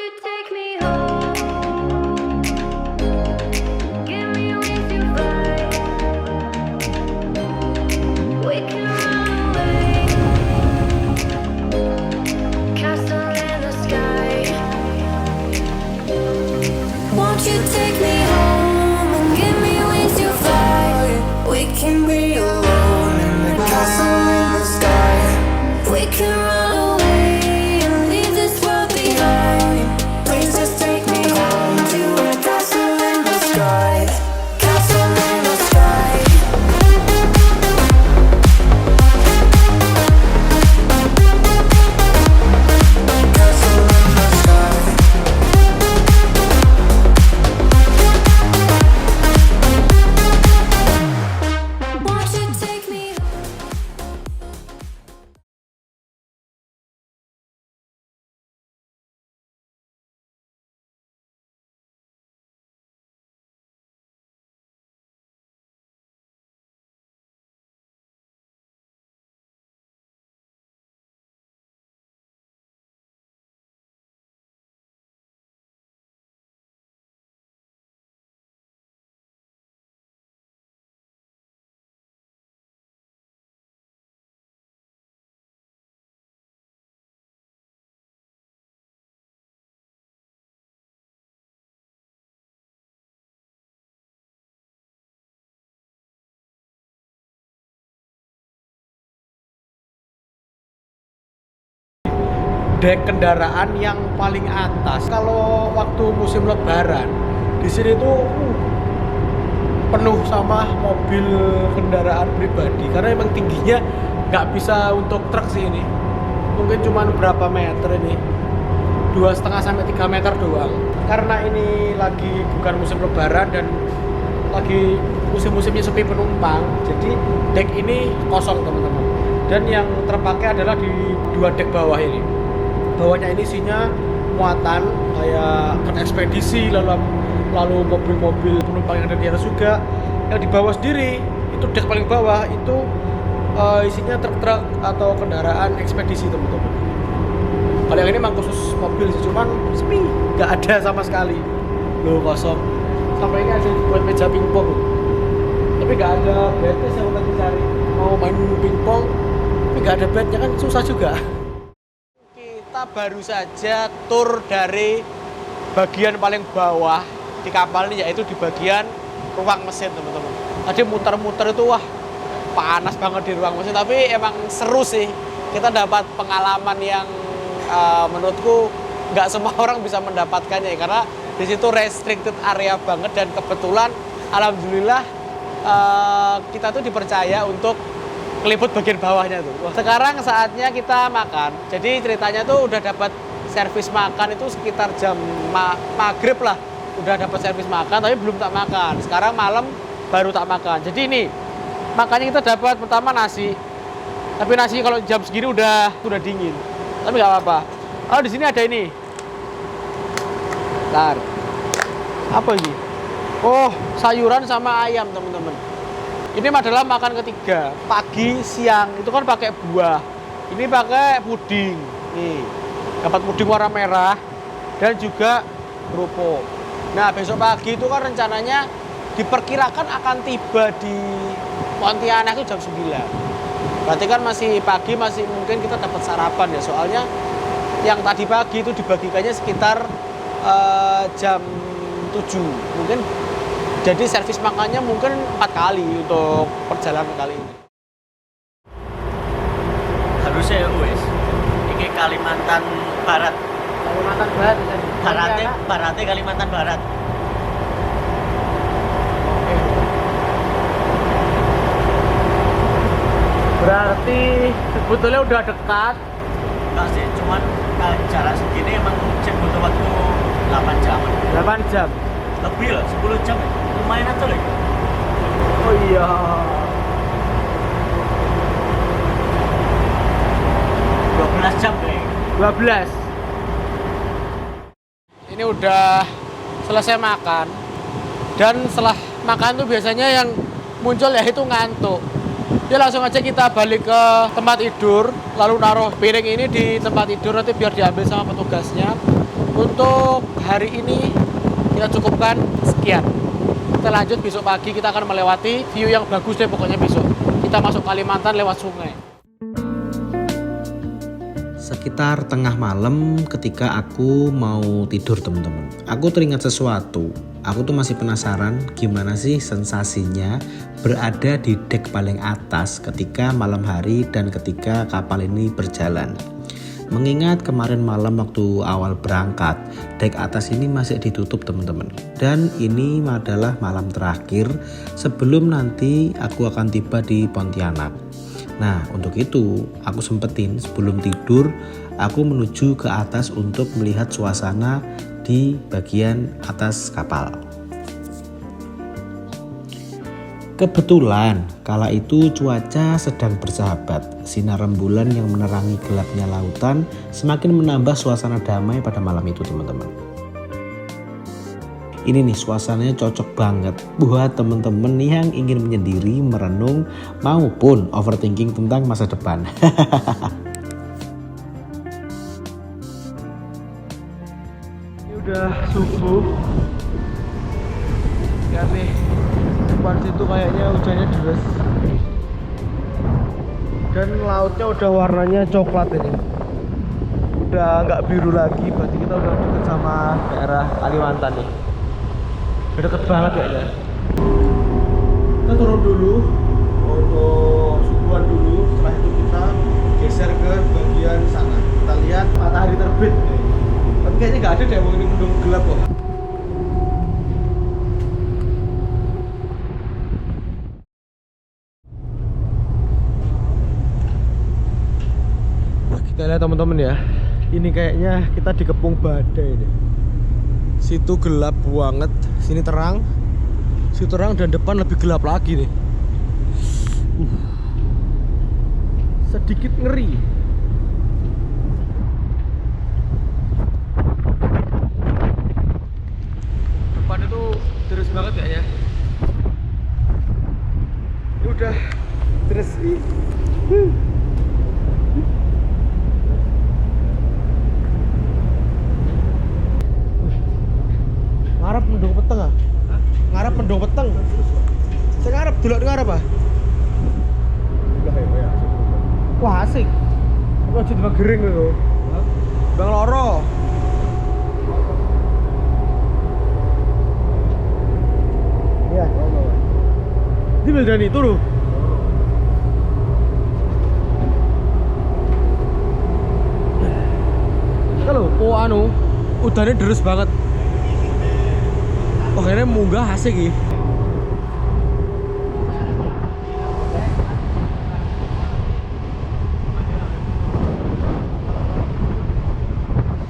you take me home? Give me wings to fly. We can run away. Castle in the sky. Won't you take me home and give me wings to fly? We can be alone in the castle in the sky. We can run away and leave this world behind. Please just take me home to a castle in the sky. Castle in the sky. Castle in the sky. Won't you take me home? Dek kendaraan yang paling atas. Kalau waktu musim lebaran di sini tuh penuh sama mobil kendaraan pribadi karena emang tingginya nggak bisa untuk truk sih ini. Mungkin cuma berapa meter ini, 2,5 sampai 3 meter doang. Karena ini lagi bukan musim lebaran dan lagi musim-musimnya sepi penumpang, jadi dek ini kosong teman-teman. Dan yang terpakai adalah di 2 dek bawah ini. Bawahnya ini isinya muatan kayak truk ekspedisi, lalu mobil-mobil penumpang yang ada di atas juga. Yang di bawah sendiri itu dek paling bawah itu isinya truk-truk atau kendaraan ekspedisi teman-teman. Kalau yang ini memang khusus mobil sih, cuman sepi, nggak ada sama sekali. Loh, kosong. Sampai ini ada buat meja pingpong, tapi nggak ada bednya. Saya tadi cari mau main pingpong, tapi nggak ada bednya, kan susah juga. Kita baru saja tur dari bagian paling bawah di kapal ini, yaitu di bagian ruang mesin teman-teman. Tadi muter-muter itu wah panas banget di ruang mesin, tapi emang seru sih. Kita dapat pengalaman yang menurutku nggak semua orang bisa mendapatkannya ya, karena di situ restricted area banget. Dan kebetulan alhamdulillah kita tuh dipercaya untuk keliput bagian bawahnya tuh. Wah, sekarang saatnya kita makan. Jadi ceritanya tuh udah dapat servis makan itu sekitar jam maghrib lah. Udah dapat servis makan tapi belum tak makan. Sekarang malam baru tak makan. Jadi ini makannya kita dapat pertama nasi. Tapi nasi kalau jam segini udah dingin. Tapi nggak apa-apa. Oh, di sini ada ini. Bentar. Apa ini? Oh, sayuran sama ayam teman-teman. Ini adalah makan ketiga. Pagi, siang itu kan pakai buah. Ini pakai puding. Nih, dapat puding warna merah dan juga kerupuk. Nah, besok pagi itu kan rencananya diperkirakan akan tiba di Pontianak itu jam 9. Berarti kan masih pagi, masih mungkin kita dapat sarapan ya. Soalnya yang tadi pagi itu dibagikannya sekitar jam 7. Mungkin jadi servis makannya mungkin 4 kali untuk perjalanan kali ini. Harusnya ya wes. Ini Kalimantan Barat. Kalimantan Barat. Baratnya Kalimantan Barat. Berarti sebetulnya udah dekat. Enggak sih, cuman jarak segini emang butuh waktu 8 jam. 8 jam. Lebih lah, 10 jam. Lumayan aja lagi. Oh iya. 12 jam kayaknya. 12. Ini udah selesai makan. Dan setelah makan tuh biasanya yang muncul ya itu ngantuk. Ya langsung aja kita balik ke tempat tidur, lalu naruh piring ini di tempat tidur, nanti biar diambil sama petugasnya untuk untuk hari ini kita cukupkan sekian. Kita lanjut besok pagi, kita akan melewati view yang bagus deh pokoknya besok. Kita masuk Kalimantan lewat sungai. Sekitar tengah malam ketika aku mau tidur teman-teman, aku teringat sesuatu. Aku tuh masih penasaran gimana sih sensasinya berada di dek paling atas ketika malam hari dan ketika kapal ini berjalan. Mengingat kemarin malam waktu awal berangkat, dek atas ini masih ditutup teman-teman. Dan ini adalah malam terakhir sebelum nanti aku akan tiba di Pontianak. Nah, untuk itu aku sempetin sebelum tidur aku menuju ke atas untuk melihat suasana di bagian atas kapal. Kebetulan kala itu cuaca sedang bersahabat. Sinar rembulan yang menerangi gelapnya lautan semakin menambah suasana damai pada malam itu teman-teman. Ini nih suasananya cocok banget buat teman-teman yang ingin menyendiri, merenung maupun overthinking tentang masa depan. Ini udah subuh. Lihat nih, depan situ kayaknya hujannya deras. Dan lautnya udah warnanya coklat ini. Udah nggak biru lagi, berarti kita udah deket sama daerah Kalimantan nih. Udah deket banget kayaknya. Kita turun dulu untuk subuhan dulu, setelah itu kita geser ke bagian sana. Kita lihat matahari terbit. Tapi kayaknya nggak ada deh, ini mendung gelap kok. Kita lihat teman-teman ya, ini kayaknya kita dikepung badai deh. Situ gelap banget, sini terang, situ terang dan depan lebih gelap lagi nih. Sedikit ngeri. Depan itu deras banget kayaknya. Ini udah deras sih. Ngarep mendung peteng ah? Ngarep mendung peteng. Saya ngarep dulu ngarep ah? Wah asik. Aku aja tiba gering lho. Bang loro. Iya. Di Meldani turu. Kalau anu udaranya deres banget. Oh, kayaknya munggah asik ya.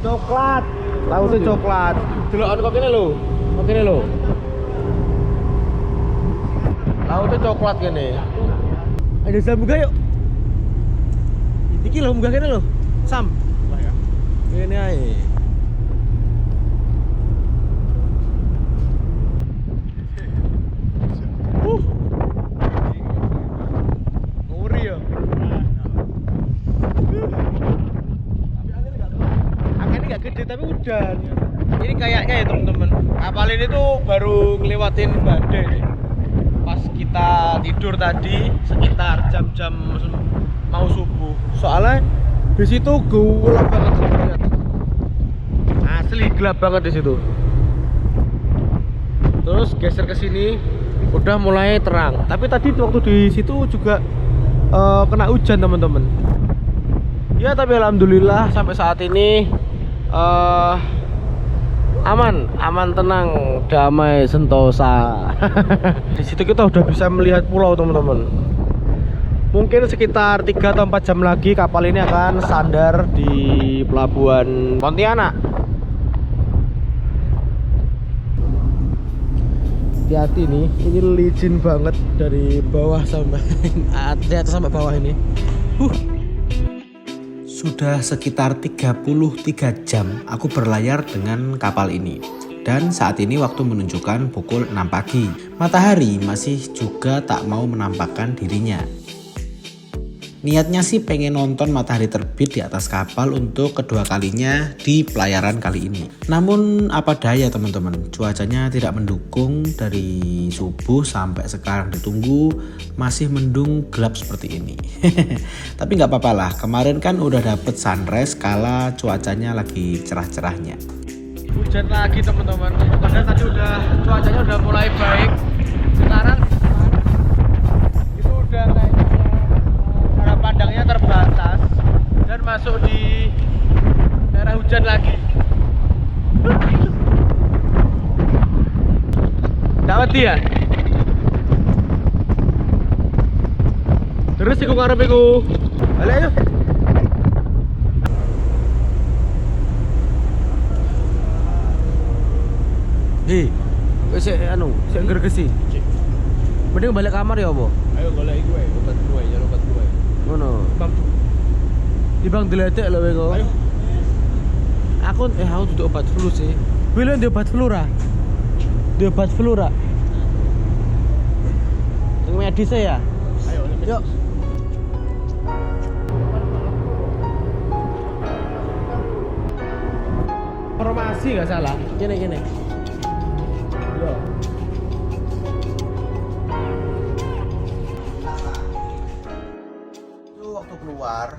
Coklat, lautnya coklat. Delokan kok kene lho. Kok kene lho. Lautnya coklat kene. Ayo Sam munggah yuk. Iki lho munggah kene lho. Sam. Kene ae. Tapi udan. Ini kayaknya ya teman-teman, kapal ini tuh baru ngelewatin badai nih. Pas kita tidur tadi sekitar jam-jam mau subuh. Soalnya di situ gelap banget terlihat. Asli gelap banget di situ. Terus geser ke sini udah mulai terang. Tapi tadi waktu di situ juga kena hujan teman-teman. Ya tapi alhamdulillah sampai saat ini aman, tenang, damai, sentosa. Di situ kita udah bisa melihat pulau teman-teman. Mungkin sekitar 3 atau 4 jam lagi kapal ini akan sandar di pelabuhan Pontianak. Hati-hati nih, ini licin banget dari bawah sampai atas sampai bawah ini. Sudah sekitar 33 jam aku berlayar dengan kapal ini. Dan saat ini waktu menunjukkan pukul 6 pagi. Matahari masih juga tak mau menampakkan dirinya. Niatnya sih pengen nonton matahari terbit di atas kapal untuk kedua kalinya di pelayaran kali ini. Namun apa daya teman-teman, cuacanya tidak mendukung. Dari subuh sampai sekarang ditunggu masih mendung gelap seperti ini. Tapi nggak apa-apa lah, kemarin kan udah dapet sunrise kala cuacanya lagi cerah-cerahnya. Hujan lagi teman-teman. Padahal tadi cuacanya udah mulai baik. Sekarang itu udah kayaknya cara pandangnya terbatas dan masuk di daerah hujan lagi. Dapat dia. Terus iku ngarep iku. Balik ayo. Wis sik gregesi. Mending balik kamar ya apa? Ayo golek iku wae, obat flu ae, obat flu ae. Ngono. Timbang diledek lho kowe. Ayo. Aku duduk obat flu sih. Kowe lho ndek obat flu ra? Ndek obat flu ra? Yang medis ya? Ayo, Yuk. Farmasi nggak salah. Gini. Yo. Itu waktu keluar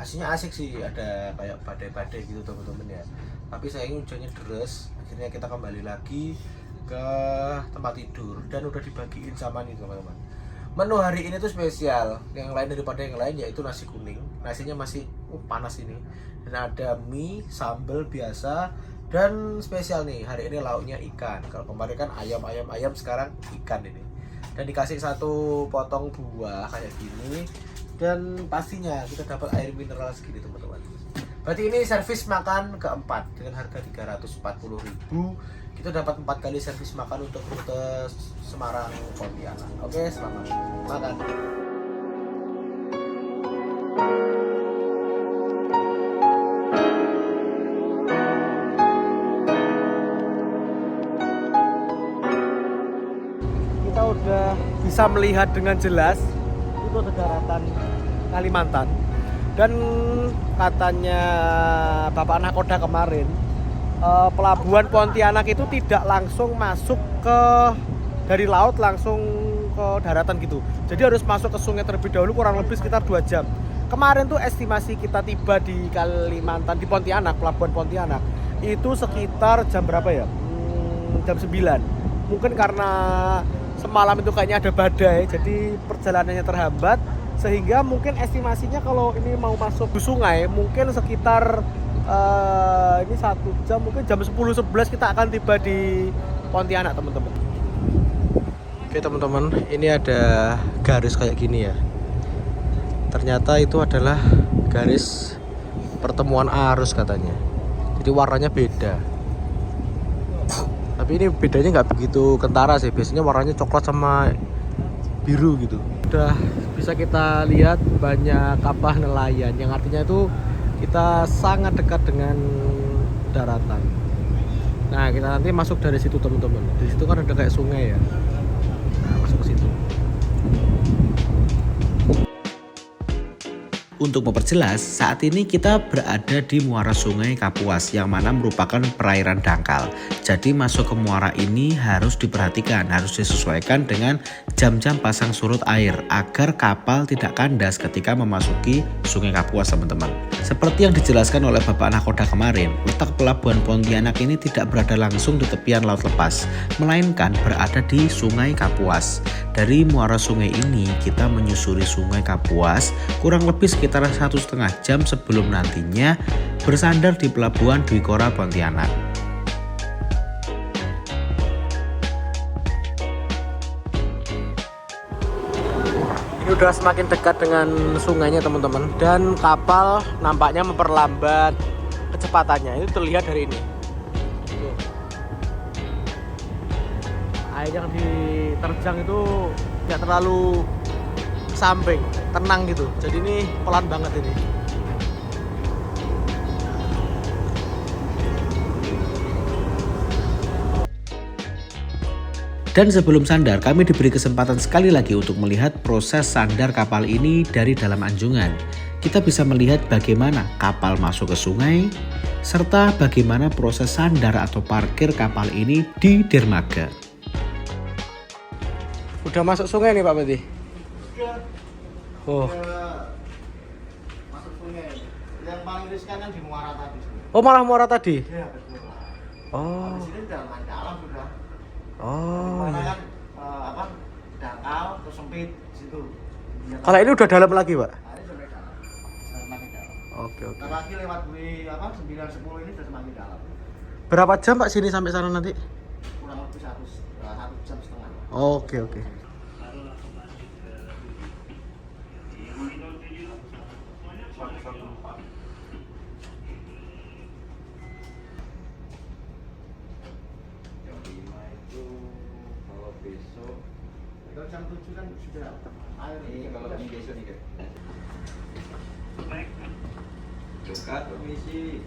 aslinya asik sih, ada kayak badai-badai gitu teman-teman ya. Tapi sayangnya hujannya deres. Akhirnya kita kembali lagi ke tempat tidur dan udah dibagiin sama nih teman-teman. Menu hari ini tuh spesial, yang lain daripada yang lain yaitu nasi kuning. Nasinya masih panas ini. Dan ada mie, sambal biasa, dan spesial nih hari ini lauknya ikan. Kalau kemarin kan ayam, sekarang ikan ini. Dan dikasih satu potong buah kayak gini. Dan pastinya kita dapat air mineral segini teman-teman. Berarti ini servis makan keempat dengan harga 340.000. Kita dapat 4 kali servis makan untuk rute Semarang Pontianak. Oke, selamat makan. Kita udah bisa melihat dengan jelas itu ada daratan Kalimantan. Dan katanya Bapak Nakoda kemarin, pelabuhan Pontianak itu tidak langsung masuk dari laut langsung ke daratan gitu. Jadi harus masuk ke sungai terlebih dahulu, kurang lebih sekitar 2 jam. Kemarin tuh estimasi kita tiba di Kalimantan, di Pontianak, pelabuhan Pontianak itu sekitar jam berapa ya? Jam 9. Mungkin karena semalam itu kayaknya ada badai, jadi perjalanannya terhambat, sehingga mungkin estimasinya kalau ini mau masuk ke sungai mungkin sekitar ini 1 jam, mungkin jam 10-11 kita akan tiba di Pontianak teman-teman. Oke teman-teman, ini ada garis kayak gini ya. Ternyata itu adalah garis pertemuan arus katanya. Jadi warnanya beda. Tapi ini bedanya nggak begitu kentara sih. Biasanya warnanya coklat sama biru gitu. Udah bisa kita lihat banyak kapal nelayan, yang artinya itu kita sangat dekat dengan daratan. Nah, kita nanti masuk dari situ teman-teman. Di situ kan ada kayak sungai ya. Nah, masuk ke situ. Untuk memperjelas, saat ini kita berada di muara sungai Kapuas yang mana merupakan perairan dangkal. Jadi masuk ke muara ini harus diperhatikan, harus disesuaikan dengan jam-jam pasang surut air agar kapal tidak kandas ketika memasuki sungai Kapuas teman-teman. Seperti yang dijelaskan oleh Bapak Nakoda kemarin, letak pelabuhan Pontianak ini tidak berada langsung di tepian laut lepas, melainkan berada di sungai Kapuas. Dari muara sungai ini kita menyusuri sungai Kapuas kurang lebih sekitar 1,5 jam sebelum nantinya bersandar di pelabuhan Dwi Kora Pontianak. Ini udah semakin dekat dengan sungainya teman-teman, dan kapal nampaknya memperlambat kecepatannya. Itu terlihat dari ini. Tuh. Air yang diterjang itu tidak terlalu samping, tenang gitu. Jadi ini pelan banget ini. Dan sebelum sandar, kami diberi kesempatan sekali lagi untuk melihat proses sandar kapal ini dari dalam anjungan. Kita bisa melihat bagaimana kapal masuk ke sungai, serta bagaimana proses sandar atau parkir kapal ini di dermaga. Udah masuk sungai nih Pak Beti? Oh. Masuk sungai. Yang paling riskan kan di muara tadi. Oh, malah muara tadi? Iya, betul. Oh. Di sini udah main dalam sudah. Oh. Mana Iya. kan apa? Dangkal terus sempit di situ. Kalau ini udah dalam lagi, Pak? Nah, ini sampai dalam. Semakin dalam. Oke, oke. Ntar lagi lewat bui apa 9-10 ini sudah semakin dalam. Berapa jam Pak sini sampai sana nanti? Kurang lebih 1 jam setengah. Oke, oke. Kalau jam 7 kan sudah air ini kalau ini besok nih. Buka komisi.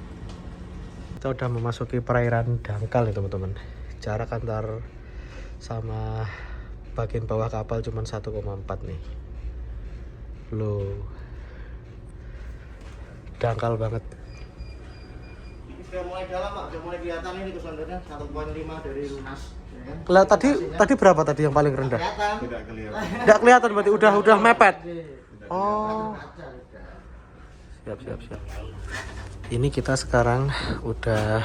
Kita udah memasuki perairan dangkal nih teman-teman. Jarak antar sama bagian bawah kapal cuma 1,4 nih. Loh. Dangkal banget. Ini sudah mulai dalam Pak, sudah mulai kelihatan ini kesandarnya 1,5 dari lunas. Ya kan? Lah tadi berapa tadi yang paling rendah? Kelihatan. Nggak kelihatan berarti udah mepet. Oh. Siap. Ini kita sekarang udah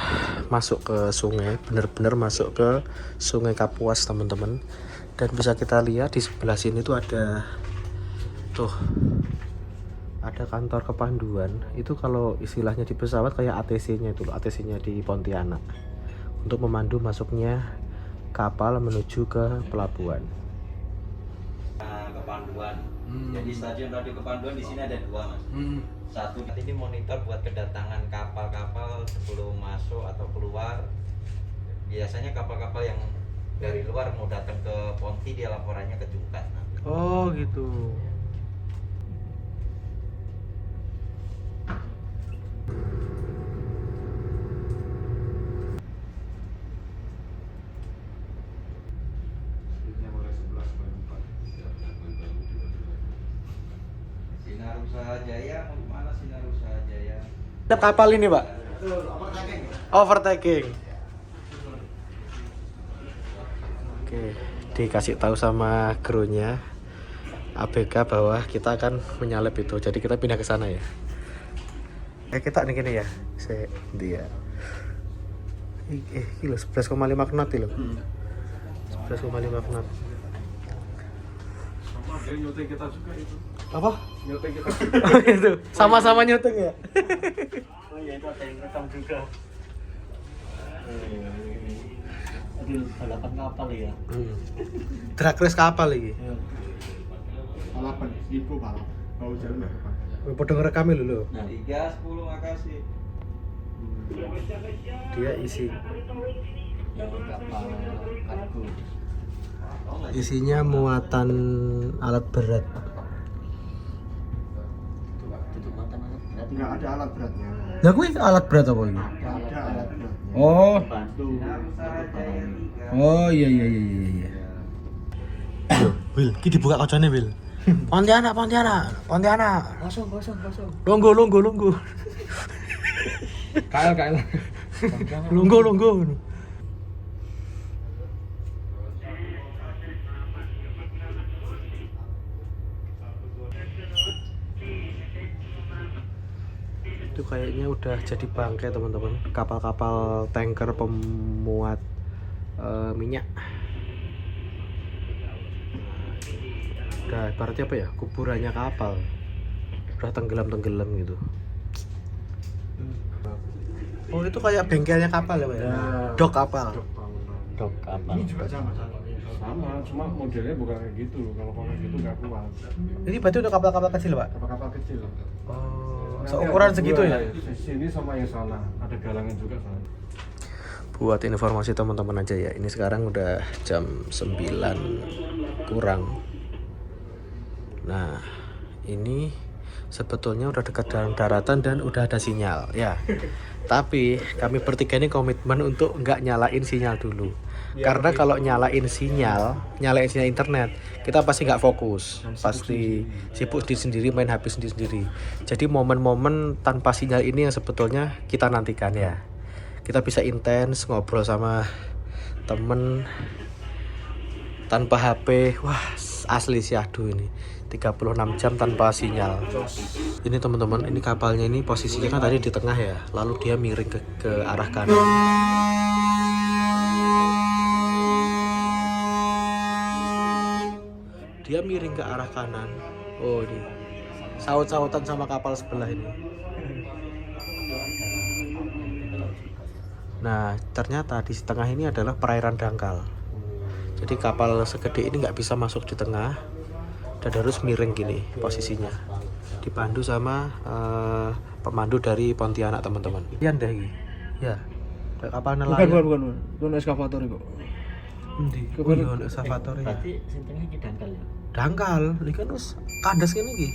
masuk ke sungai, bener-bener masuk ke Sungai Kapuas teman-teman. Dan bisa kita lihat di sebelah sini tuh ada kantor kepanduan. Itu kalau istilahnya di pesawat kayak ATC-nya itu loh, ATC-nya di Pontianak. Untuk memandu masuknya kapal menuju ke pelabuhan. Kepanduan. Jadi stasiun radio kepanduan di sini ada 2 Mas. Satu ini monitor buat kedatangan kapal-kapal sebelum masuk atau keluar. Biasanya kapal-kapal yang dari luar mau datang ke Ponti dia laporannya ke Jungkat. Oh gitu. Sinar Usaha Jaya, mau kemana Sinar Usaha Jaya? Ada kapal ini Pak? Betul, overtaking. Overtaking. Oke, dikasih tahu sama krunya ABK bahwa kita akan menyalip itu. Jadi kita pindah ke sana ya. Kita nih gini ya. Dia. Kilo 11,5 knot loh. 11,5 knot. Sama dia nyuting kita juga itu. Apa? Nyuting kita. Itu sama-sama nyuting ya. Oh iya itu ada yang rekam juga. Aduh, balapan kapal ya. Drag race kapal lagi. Balapan, ibu balap. Mau jalan enggak? Udah ngerekam dulu. 310 makasih. Dia isi Yang kapal kargo. isinya muatan alat berat. Tutup mata berat. Enggak ada alat beratnya. Nah, gue alat berat apa ini? Ada alat beratnya. Oh. Bantu. Oh iya. Will, kita dibuka kacanya Will. Pontianak. Langsung. Longgo. KL. Longgo. Itu kayaknya udah jadi bangkai teman-teman. Kapal-kapal tanker pemuat minyak. Udah ibaratnya apa ya, kuburannya kapal udah tenggelam gitu. Oh itu kayak bengkelnya kapal ya Pak ya? Dok kapal. Ini juga sama. Sama, cuma modelnya bukan kayak gitu. Kalau kayak gitu nggak kuat. Ini berarti udah kapal-kapal kecil Pak? Kapal-kapal kecil. Oh, seukuran segitu ya? Sini sama yang sana, ada galangan juga sana. Buat informasi teman-teman aja ya, ini sekarang udah jam 9 kurang. Nah, ini sebetulnya udah dekat dengan daratan dan udah ada sinyal ya. Tapi kami bertiga ini komitmen untuk nggak nyalain sinyal dulu. Karena kalau nyalain sinyal internet, kita pasti nggak fokus, pasti sibuk sendiri main HP sendiri. Jadi momen-momen tanpa sinyal ini yang sebetulnya kita nantikan ya. Kita bisa intens ngobrol sama temen tanpa HP. Wah, asli syahdu ini. 36 jam tanpa sinyal. Ini teman-teman, ini kapalnya ini posisinya kan tadi di tengah ya, lalu dia miring ke arah kanan. Dia miring ke arah kanan. Oh, ini saut-sautan sama kapal sebelah ini. Nah, ternyata di tengah ini adalah perairan dangkal. Jadi kapal segede ini nggak bisa masuk di tengah dan harus miring gini posisinya. Dipandu sama pemandu dari Pontianak, teman-teman. Iya deh iki. Ya. Kapal nelayan. Bukan eskavator itu. Endi? Ono eskavator ya. Berarti sentingnya iki dangkal ya. Dangkal, ini kan wis kandas kene iki.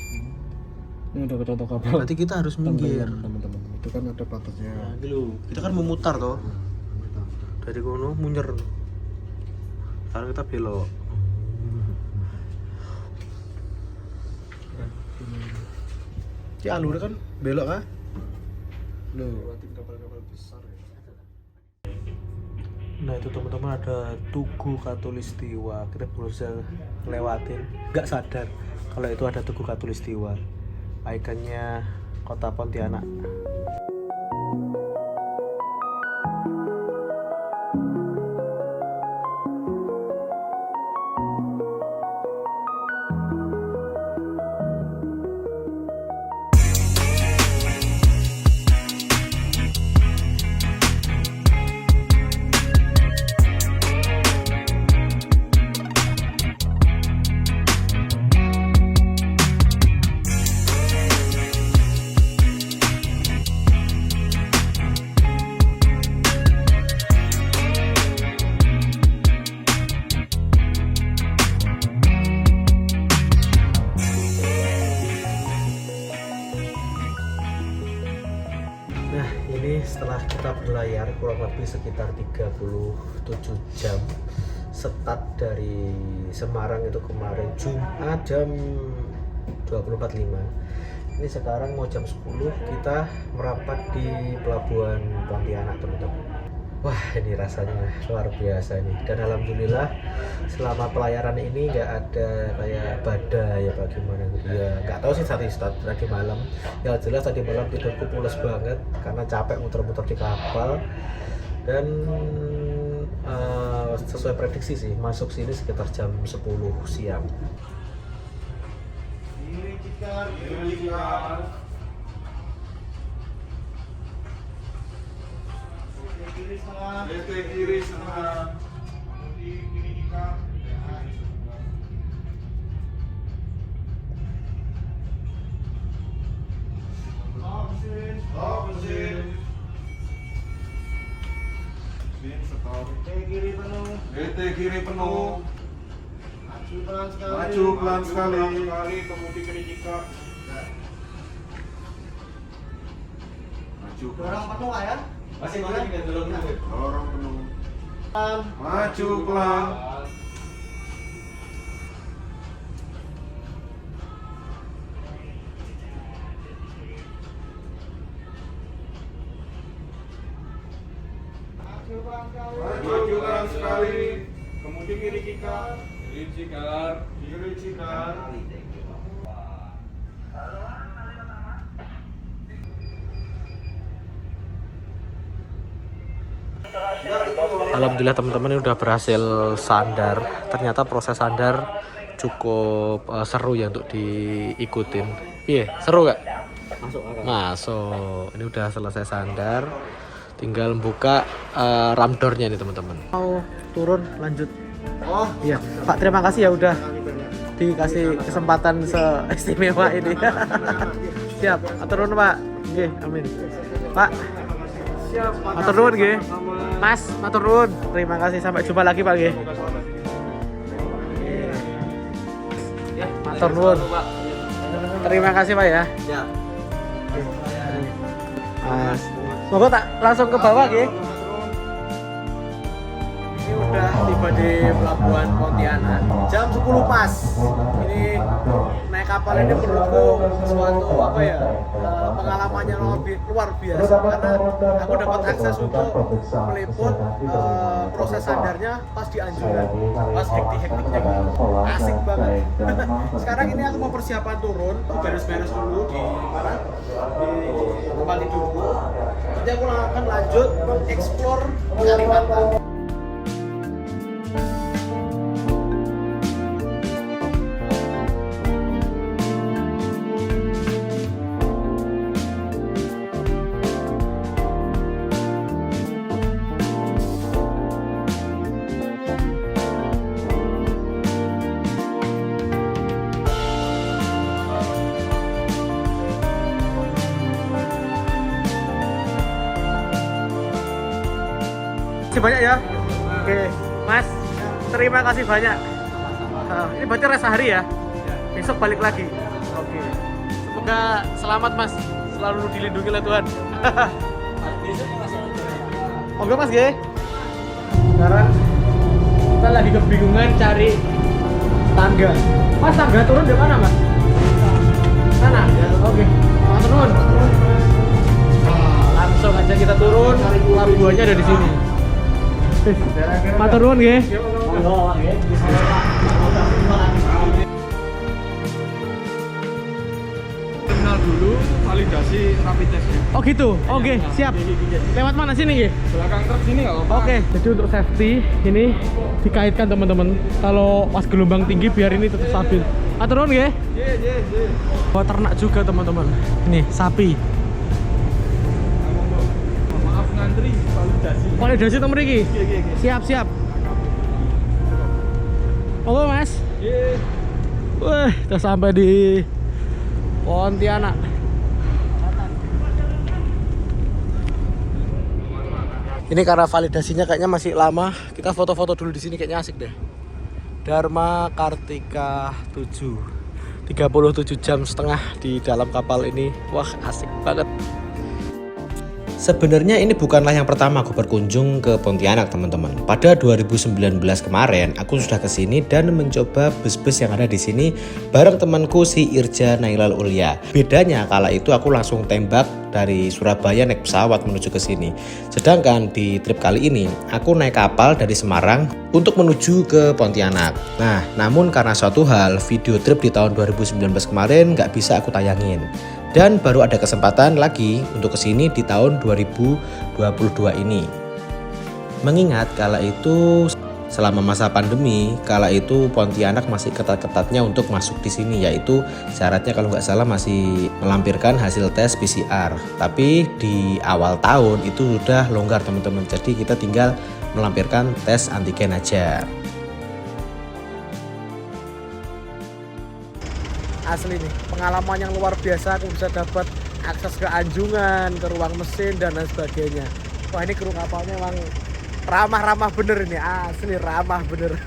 Ini udah kecontoh kapal. Berarti kita harus minggir. Teman-teman. Itu kan ada batasnya. Nah, iki lho. Kita kan memutar toh. Dari kono munyer. Sekarang kita belok. Ini alurnya kan belok kan? Loh. Kapal-kapal besar ya. Nah itu teman-teman ada Tugu Katulistiwa. Kita berusaha lewatin, nggak sadar kalau itu ada Tugu Katulistiwa. Ikonnya kota Pontianak. Nah ini setelah kita berlayar kurang lebih sekitar 37 jam start dari Semarang itu kemarin Jumat jam 24.05. Ini sekarang mau jam 10 kita merapat di Pelabuhan Pontianak, teman-teman. Wah ini rasanya luar biasa ini, dan alhamdulillah selama pelayaran ini nggak ada kayak badai ya bagaimana gitu ya, nggak tahu sih tadi malam ya, jelas tadi malam tidurku pules banget karena capek muter-muter di kapal, dan sesuai prediksi sih masuk sini sekitar jam 10 siang. Kiri setengah. Kiri penuh. Maju pelan sekali. Kemudian kiri jika. Maju. Orang penuh ya? Masih juga dulu. Orang penuh. Maju pelan. Maju pelan sekali. Kemudian kiri cikar. Kiri cikar. Kiri cikar. Alhamdulillah teman-teman ini udah berhasil sandar. Ternyata proses sandar cukup seru ya untuk diikutin. Iya, seru gak? Masuk. Ini udah selesai sandar. Tinggal buka ramdornya nih teman-teman. Mau turun lanjut. Oh Iya, Pak terima kasih ya udah dikasih kesempatan seistimewa ini. Siap, atur nuhun Pak. Nggih, amin. Pak. Siap, matur nuhun nggih. Mas, matur nuhun. Terima kasih, sampai jumpa lagi Pak nggih. Matur nuhun. Terima kasih Pak ya. Siap. Mas, moga tak langsung ke bawah nggih. Ini udah tiba di pelabuhan Pontianak jam 10 pas. Ini naik kapal ini menurutku suatu pengalamannya luar biasa, karena aku dapat akses untuk meliput proses sandarnya pas di Anjuran, pas hektik-hektiknya gitu. Asik banget. Sekarang ini aku mau persiapan turun, beres-beres dulu di tempat tidurku. Nanti aku akan lanjut mengeksplor Kalimantan. Banyak ya. Oke, Mas, terima kasih banyak. Ini berarti rest hari ya. Besok balik lagi. Oke. Semoga selamat Mas, selalu dilindungi oleh Tuhan. Oke Mas, G. Sekarang kita lagi kebingungan cari tangga. Mas, tangga turun di mana Mas? Sana. Oke. Turun. Langsung aja kita turun. Pelabuhannya ada di sini. Matur nuwun nggih. Terminal dulu, validasi rapid testnya. Oh gitu. Oke, siap. Lewat mana sini nggih? Belakang truk sini nggak apa-apa. Oke, jadi untuk safety ini dikaitkan teman-teman. Kalau pas gelombang tinggi biar ini tetap stabil. Matur nuwun nggih. Buat ternak juga teman-teman. Ini sapi. Maaf ngantri validasi. Validasi temen iki. Siap. Oke Mas. Wah, udah sampai di Pontianak. Ini karena validasinya kayaknya masih lama, kita foto-foto dulu di sini kayaknya asik deh. Dharma Kartika 7. 37,5 jam di dalam kapal ini. Wah, asik banget. Sebenarnya ini bukanlah yang pertama aku berkunjung ke Pontianak teman-teman. Pada 2019 kemarin aku sudah kesini dan mencoba bus-bus yang ada di sini bareng temanku si Irja Nailal Ulya. Bedanya kala itu aku langsung tembak dari Surabaya naik pesawat menuju ke sini. Sedangkan di trip kali ini aku naik kapal dari Semarang untuk menuju ke Pontianak. Nah, namun karena suatu hal video trip di tahun 2019 kemarin nggak bisa aku tayangin. Dan baru ada kesempatan lagi untuk kesini di tahun 2022 ini. Mengingat kala itu selama masa pandemi, kala itu Pontianak masih ketat-ketatnya untuk masuk di sini, yaitu syaratnya kalau nggak salah masih melampirkan hasil tes PCR. Tapi di awal tahun itu sudah longgar teman-teman, jadi kita tinggal melampirkan tes antigen aja. Asli nih, pengalaman yang luar biasa. Aku bisa dapat akses ke anjungan, ke ruang mesin dan lain sebagainya. Wah, ini kru kapalnya emang ramah-ramah bener ini, asli ramah bener.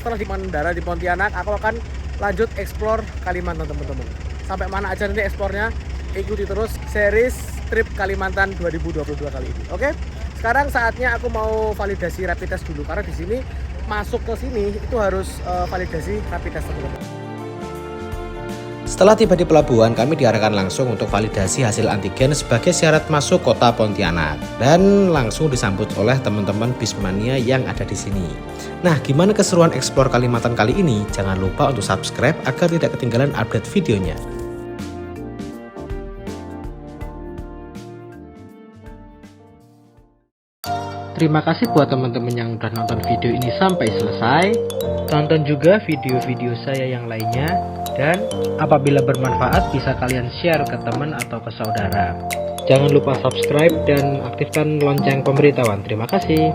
Setelah di Mandara di Pontianak, aku akan lanjut explore Kalimantan teman-teman. Sampai mana aja nanti eksplornya, ikuti terus series trip Kalimantan 2022 kali ini. Oke? Sekarang saatnya aku mau validasi rapid test dulu, karena di sini masuk ke sini itu harus validasi rapid test teman-teman. Setelah tiba di pelabuhan, kami diarahkan langsung untuk validasi hasil antigen sebagai syarat masuk kota Pontianak dan langsung disambut oleh teman-teman Bismania yang ada di sini. Nah, gimana keseruan eksplor Kalimantan kali ini? Jangan lupa untuk subscribe agar tidak ketinggalan update videonya. Terima kasih buat teman-teman yang udah nonton video ini sampai selesai. Tonton juga video-video saya yang lainnya. Dan apabila bermanfaat bisa kalian share ke teman atau ke saudara. Jangan lupa subscribe dan aktifkan lonceng pemberitahuan. Terima kasih.